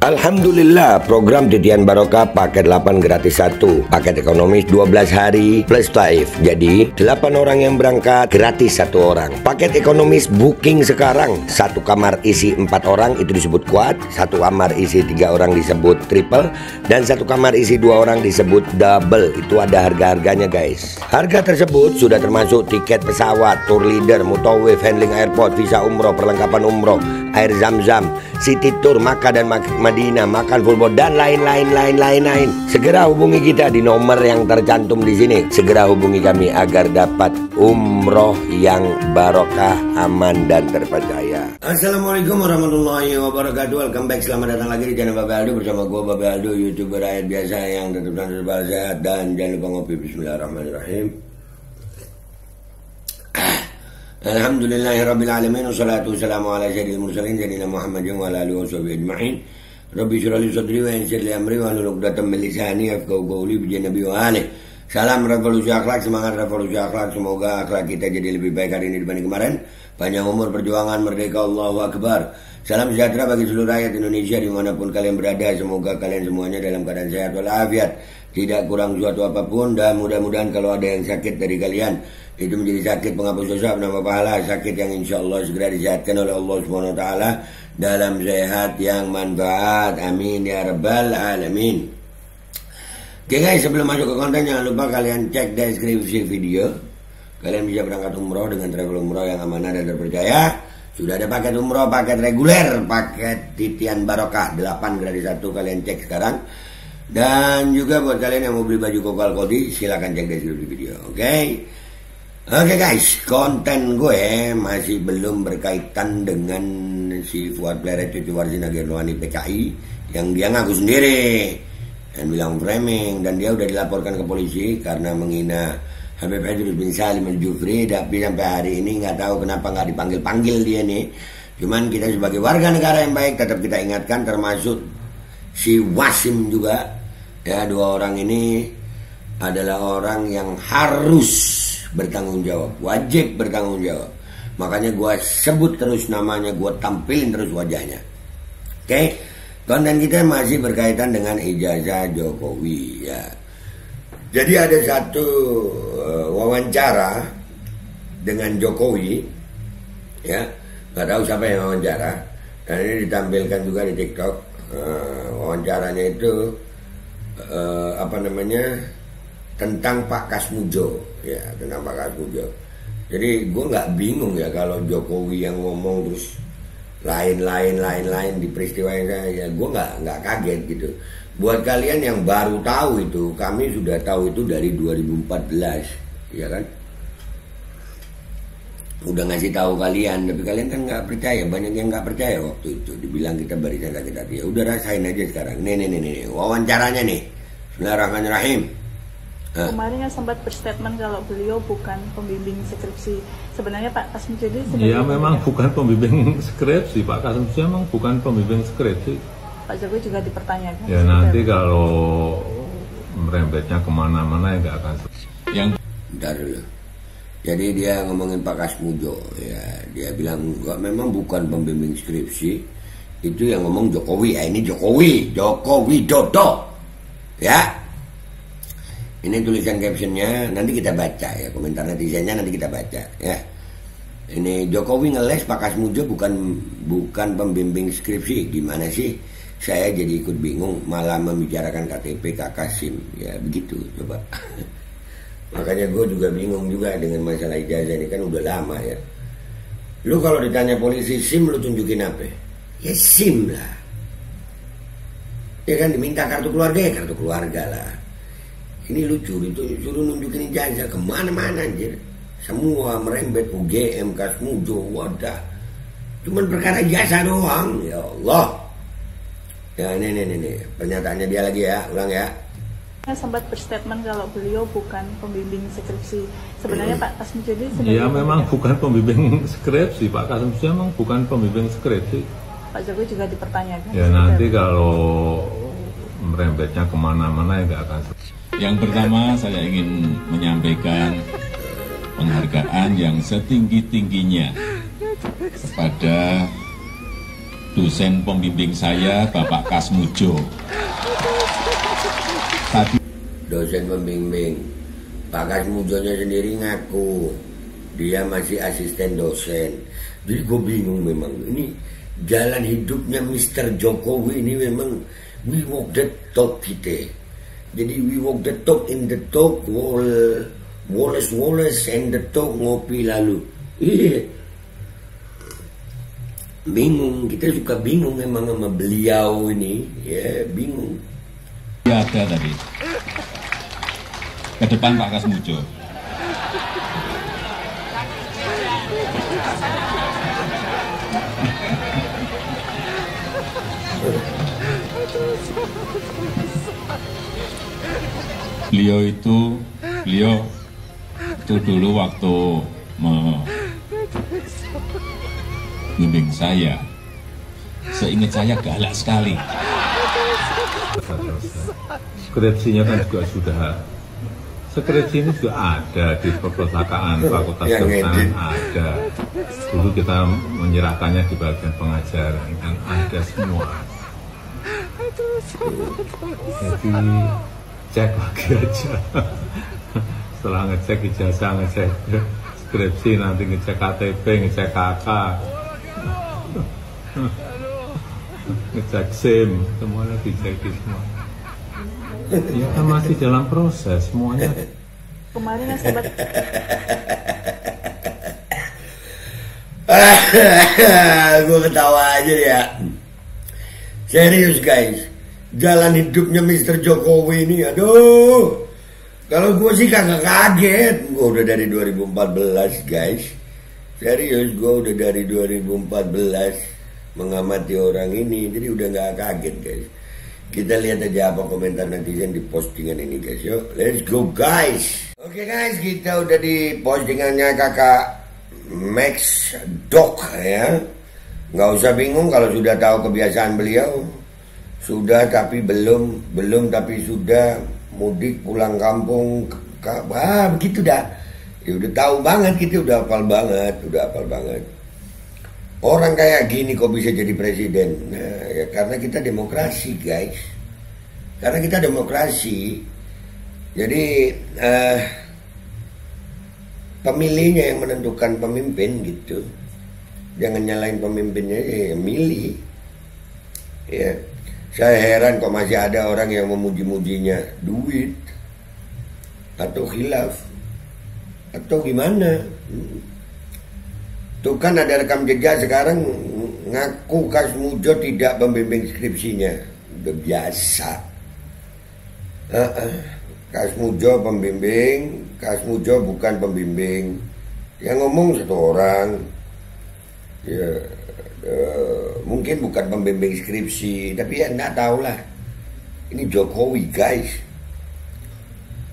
Alhamdulillah, program Titian Barokah paket 8 gratis 1, paket ekonomis 12 hari plus taif. Jadi 8 orang yang berangkat gratis 1 orang. Paket ekonomis booking sekarang, 1 kamar isi 4 orang itu disebut quad, 1 kamar isi 3 orang disebut triple, dan 1 kamar isi 2 orang disebut double. Itu ada harga-harganya guys. Harga tersebut sudah termasuk tiket pesawat, tour leader, mutawif, handling airport, visa umroh, perlengkapan umroh, air zam-zam, city tour, Makkah dan Madinah, makan full board, dan lain-lain. Segera hubungi kita di nomor yang tercantum di sini. Segera hubungi kami agar dapat umroh yang barokah, aman dan terpercaya. Assalamualaikum warahmatullahi wabarakatuh. Welcome back, selamat datang lagi di channel Babe Aldo bersama gue Babe Aldo, YouTuber rakyat biasa yang tetap dan serba sehat. Dan jangan lupa ngopi. Bismillahirrahmanirrahim. Alhamdulillahirrabbilalamin. Wassalatu wassalamu ala sayyidil mursalin Sayyidina Muhammadin wa ala alihi washabihi ajma'in. Rabbi syrah li sadri wa yassir li amri wa hlul 'uqdatam min lisani yafqahu qawli bi nabi wa alihi. Salam revolusi akhlak, semangat revolusi akhlak. Semoga akhlak kita jadi lebih baik hari ini dibanding kemarin. Panjang umur, perjuangan, merdeka, Allahu Akbar. Salam sejahtera bagi seluruh rakyat Indonesia dimanapun kalian berada. Semoga kalian semuanya dalam keadaan sehat walafiat, tidak kurang suatu apapun. Dan mudah-mudahan kalau ada yang sakit dari kalian, itu menjadi sakit penghapus dosa, penambah pahala, sakit yang insya Allah segera disehatkan oleh Allah Subhanahu Wa Taala dalam sehat yang manfaat. Amin ya rabbal alamin. Oke guys, sebelum masuk ke konten jangan lupa kalian cek deskripsi video. Kalian bisa berangkat umroh dengan travel umroh yang amanah dan terpercaya. Sudah ada paket umroh, paket reguler, paket Titian Barokah 8 gratis 1, kalian cek sekarang. Dan juga buat kalian yang mau beli baju Kokal Kodi, silakan cek deskripsi video. Oke guys, konten gue masih belum berkaitan dengan si Fuad Pleret Cucu Warsina Gernuani PKI yang dia ngaku sendiri dan bilang framing, dan dia udah dilaporkan ke polisi karena menghina Habib Idrus bin Salim Al-Jufri. Tapi sampai hari ini nggak tahu kenapa nggak dipanggil dia nih. Cuman kita sebagai warga negara yang baik tetap kita ingatkan, termasuk si Wasim juga ya. 2 orang ini adalah orang yang harus bertanggung jawab, wajib bertanggung jawab. Makanya gue sebut terus namanya, gue tampilin terus wajahnya. Oke, konten kita masih berkaitan dengan ijazah Jokowi ya. Jadi ada satu wawancara dengan Jokowi ya, nggak tahu siapa yang wawancara, dan ini ditampilkan juga di TikTok. Wawancaranya itu tentang Pak Kasmujo ya, tentang Pak Kasmujo. Jadi gue nggak bingung ya kalau Jokowi yang ngomong terus lain di peristiwa yang ya, gue nggak kaget gitu. Buat kalian yang baru tahu itu, kami sudah tahu itu dari 2014 ya kan, udah ngasih tahu kalian, tapi kalian kan nggak percaya. Banyak yang nggak percaya waktu itu, dibilang kita barisan sakit hati. Ya udah, rasain aja sekarang. Nih wawancaranya nih. Bismillahirrahmanirrahim. Kemarin yang sempat berstatement kalau beliau bukan pembimbing skripsi. Sebenarnya Pak Kasmujo ini ya memang bukan pembimbing skripsi. Pak Kasmujo memang bukan pembimbing skripsi. Pak Jokowi juga dipertanyakan. Ya nanti kalau merembetnya kemana-mana ya nggak akan. Yang bentar dulu. Jadi dia ngomongin Pak Kasmujo ya, dia bilang enggak, memang bukan pembimbing skripsi. Itu yang ngomong Jokowi. Ini Jokowi Dodo ya. Ini tulisan captionnya, nanti kita baca ya, komentar netizennya nanti kita baca ya. Ini Jokowi ngeles Pak Kasmujo bukan pembimbing skripsi. Gimana sih? Saya jadi ikut bingung, malah membicarakan KTP Kak Kasim ya, begitu coba. Makanya gue juga bingung juga dengan masalah ijazah ini, kan udah lama ya. Lu kalau ditanya polisi SIM lu tunjukin apa? Ya SIM lah. Ya kan, diminta kartu keluarga ya kartu keluarga lah. Ini lucu, suruh nunjukin ijazah kemana-mana anjir. Semua merembet UGM, Kasmujo, wadah. Cuman perkara ijazah doang, ya Allah. Ya ini pernyataannya dia lagi ya, ulang ya. Sempat berstatement kalau beliau bukan pembimbing skripsi. Sebenarnya Pak Kasmujo ini ya memang bukan pembimbing skripsi. Pak Kasmujo memang bukan pembimbing skripsi. Pak Jokowi juga dipertanyakan. Ya nanti kalau merembetnya kemana-mana ya nggak akan. Yang pertama saya ingin menyampaikan penghargaan yang setinggi-tingginya kepada dosen pembimbing saya, Bapak Kasmujo. Tadi Dosen pembimbing Pak Kasmujonya sendiri ngaku dia masih asisten dosen. Jadi gue bingung memang, ini jalan hidupnya Mr. Jokowi ini memang we walk the talk kita. Jadi we walk the talk, in the talk Wallace and the talk ngopi lalu. Bingung, kita suka bingung memang sama beliau ini, ya bingung. ada tadi. Ke depan Pak Kasmujo. Beliau itu dulu waktu membimbing saya, seingat saya galak sekali. Skripsinya kan juga sudah, skripsi ini juga ada di perpustakaan Fakultas Kedokteran ada. Dulu kita menyerahkannya di bagian pengajaran dan ada semua. Jadi cek lagi aja. Setelah ngecek ijazah, ngecek skripsi, nanti ngecek KTP, ngecek KK, ngecek SIM, semuanya dicek semua. Ya kan masih dalam proses semuanya. Kemarin yang sempat gue ketawa aja ya. Serius guys, jalan hidupnya Mr. Jokowi ini, aduh. Kalau gue sih kagak kaget, gue udah dari 2014 guys. Serius, gue udah dari 2014 mengamati orang ini, jadi udah gak kaget guys. Kita lihat aja apa komentar netizen di postingan ini guys. Yuk, let's go guys. Oke guys, kita udah di postingannya kakak Max Doc ya. Nggak usah bingung kalau sudah tahu kebiasaan beliau. Sudah tapi belum tapi sudah, mudik pulang kampung, begitu dah. Ya udah tahu banget, kita udah hafal banget. Orang kayak gini kok bisa jadi presiden? Nah, ya karena kita demokrasi guys. Karena kita demokrasi. Jadi pemilihnya yang menentukan pemimpin gitu. Jangan nyalain pemimpinnya, ya milih. Ya, saya heran kok masih ada orang yang memuji-mujinya duit atau khilaf atau gimana. Tuh kan ada rekam jejak sekarang ngaku Kasmujo tidak membimbing skripsinya. Udah biasa. Kasmujo pembimbing, Kasmujo bukan pembimbing. Yang ngomong satu orang. Ya, mungkin bukan pembimbing skripsi, tapi ya enggak tahu lah. Ini Jokowi guys.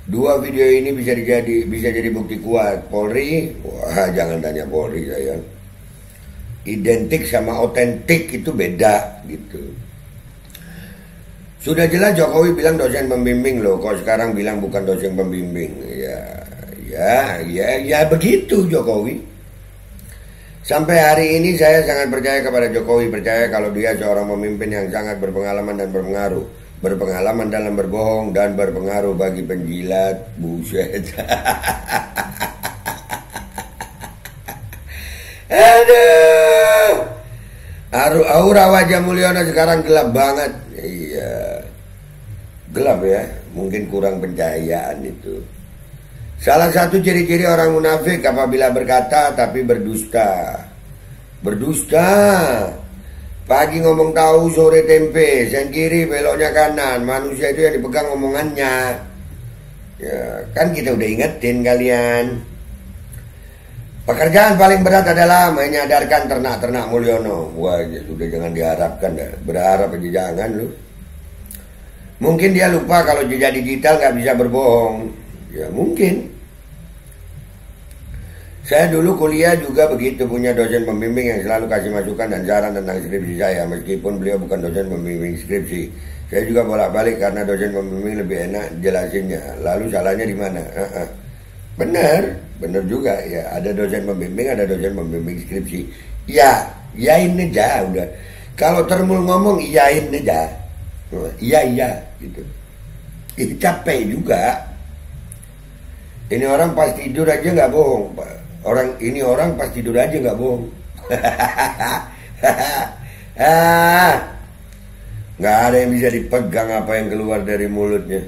Dua video ini bisa jadi bukti kuat. Polri, wah jangan tanya Polri saya. Identik sama otentik itu beda gitu. Sudah jelas Jokowi bilang dosen pembimbing loh, kok sekarang bilang bukan dosen pembimbing. Ya begitu Jokowi. Sampai hari ini saya sangat percaya kepada Jokowi, percaya kalau dia seorang pemimpin yang sangat berpengalaman dan berpengaruh. Berpengalaman dalam berbohong dan berpengaruh bagi penjilat. Buset. Aduh. Aura wajah Mulyono sekarang gelap banget. Iya. Gelap ya. Mungkin kurang pencahayaan itu. Salah satu ciri-ciri orang munafik apabila berkata tapi berdusta. Berdusta. Pagi ngomong tahu, sore tempe, sen kiri beloknya kanan. Manusia itu yang dipegang omongannya. Ya, kan kita udah ingetin kalian. Pekerjaan paling berat adalah menyadarkan ternak-ternak Mulyono. Wah, ya sudah jangan diharapkan dah. Berharap aja jangan lu. Mungkin dia lupa kalau jejak digital nggak bisa berbohong. Ya mungkin. Saya dulu kuliah juga begitu, punya dosen pembimbing yang selalu kasih masukan dan saran tentang skripsi saya. Meskipun beliau bukan dosen pembimbing skripsi, saya juga bolak-balik karena dosen pembimbing lebih enak jelasinnya. Lalu salahnya di mana? Benar juga ya. Ada dosen pembimbing, ada dosen pembimbing skripsi. Ya ini aja udah. Kalau termul ngomong iyain aja, iya gitu. Itu capek juga. Ini orang pas tidur aja nggak bohong. Orang pas tidur aja nggak bohong. Nggak ada yang bisa dipegang apa yang keluar dari mulutnya.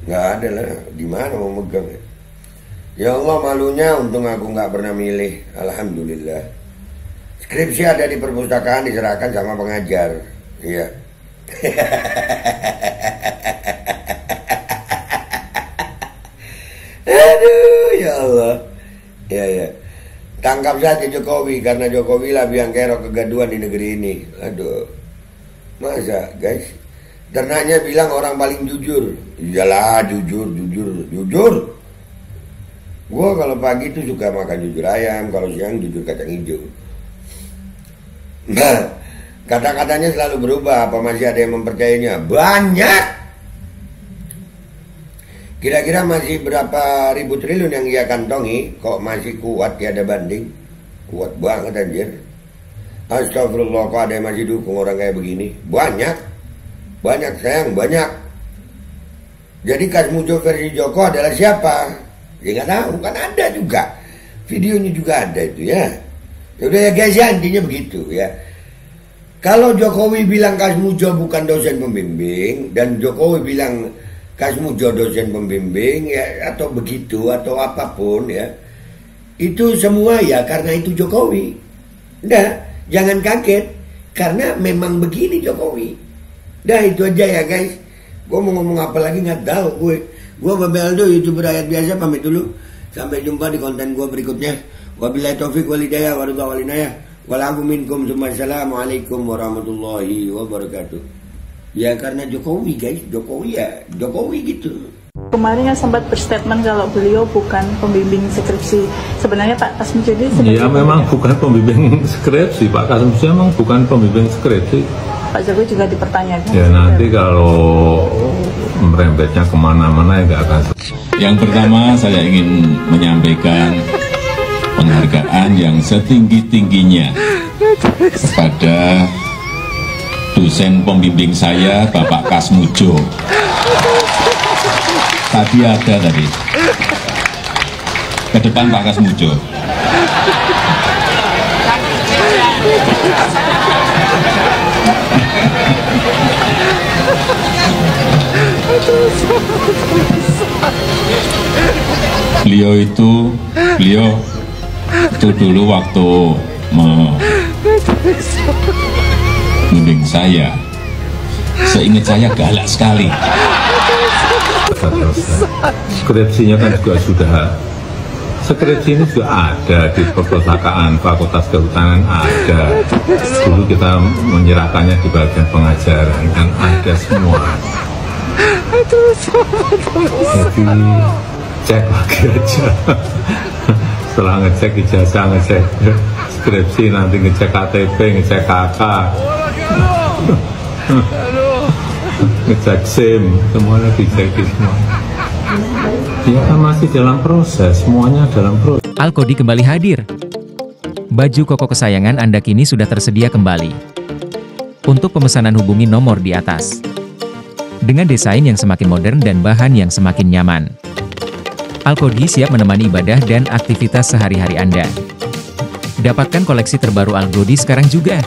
Nggak ada lah. Di mana mau megang? Ya Allah, malunya untung aku nggak pernah milih. Alhamdulillah. Skripsi ada di perpustakaan, diserahkan sama pengajar. Iya. Aduh, ya Allah. Ya. Tangkap saja Jokowi, karena Jokowi lah biang kerok kegaduhan di negeri ini. Aduh. Masa, guys? Ternaknya bilang orang paling jujur. Iyalah, jujur. Gua kalau pagi itu suka makan jujur ayam, kalau siang jujur kacang hijau. Nah, kata-katanya selalu berubah. Apa masih ada yang mempercayainya? Banyak. Kira-kira masih berapa ribu triliun yang ia kantongi, kok masih kuat tiada banding? Kuat banget anjir. Astagfirullah, kok ada yang masih dukung orang kayak begini? Banyak sayang, banyak. Jadi Kasmujo versi Joko adalah siapa? Ya nggak tahu, kan ada juga. Videonya juga ada itu ya. Udah ya guys ya, intinya begitu ya. Kalau Jokowi bilang Kasmujo bukan dosen pembimbing, dan Jokowi bilang Kasmujo dosen pembimbing ya, atau begitu atau apapun ya, itu semua ya karena itu Jokowi. Udah. Jangan kaget, karena memang begini Jokowi. Dah itu aja ya guys. Gue mau ngomong apa lagi nggak tahu gue. Gue Babeldo, YouTuber rakyat biasa, pamit dulu. Sampai jumpa di konten gue berikutnya. Wabillahi taufiq walhidayah warahmatullahi wabarakatuh. Walafu minkum. Assalamualaikum warahmatullahi wabarakatuh. Ya karena Jokowi guys, Jokowi gitu. Kemarin kan sempat berstatement kalau beliau bukan pembimbing skripsi. Sebenarnya Pak Kasmujadi ya memang bukan pembimbing skripsi. Pak Kasmujadi memang bukan pembimbing skripsi. Pak Jokowi juga dipertanyakan. Ya nanti kalau merembetnya kemana-mana ya nggak akan. Yang pertama saya ingin menyampaikan penghargaan yang setinggi-tingginya kepada dosen pembimbing saya, Bapak Kasmujo. Tadi ada tadi. Ke depan Pak Kasmujo. Beliau itu dulu waktu membimbing saya, seingat saya galak sekali. Skripsinya kan juga sudah, skripsi ini juga ada di perpustakaan Fakultas Kehutanan ada. Dulu kita menyerahkannya di bagian pengajaran dan ada semua. Jadi cek lagi aja. Setelah ngecek ijazah, ngecek skripsi, nanti ngecek KTP, ngecek KK, ngecek SIM, semuanya dicek semua. Dia kan masih dalam proses, semuanya dalam proses. Alkodi kembali hadir. Baju koko kesayangan Anda kini sudah tersedia kembali. Untuk pemesanan hubungi nomor di atas. Dengan desain yang semakin modern dan bahan yang semakin nyaman. Alkodi siap menemani ibadah dan aktivitas sehari-hari Anda. Dapatkan koleksi terbaru Alkodi sekarang juga.